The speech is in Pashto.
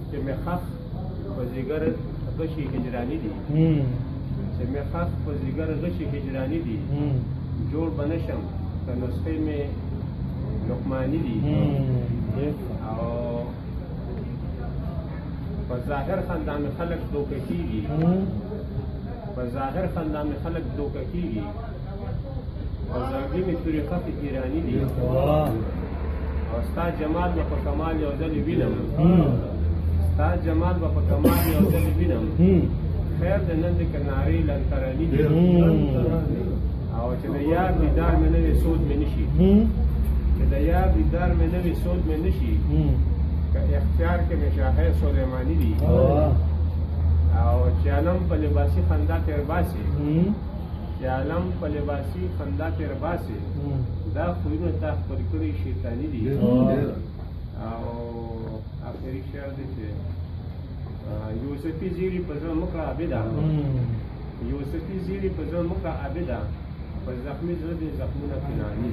چې مې خخ په ځیګر غشي هجراني دي چې مې خخ په ځیګر غشي هجراني دي جوړ به نشم که نسخې مې لقماني دي او په ظاهر خندا مې خلک دوکه کېږي په ظاهر خندا مې خلک دوکه کېږي په زړګي مې تورې خښې ایراني دي او ستا جمال به په کمال یو ځلې وینم ستا جمال به په کمال یو ځلې وینم خیر د نن د کنارې لنتراني دي او چې د یار دیدار مې نه وي سود مې نشي چې د یار دیدار مې نه وي سود مې نشي که اختیار کې مې شاهي سلیماني دي او چې علم په لباسي خندا تېر باسي چې علم په لباسي خندا تېر باسي دا خویونه تا خپل کړي شیطاني دي او آخري شعر دی چې یوسفي زیري په زړه مکړه عابده یوسفي زیري په زړه مکړه عابده په زخمي زړه دې زخمونه کناني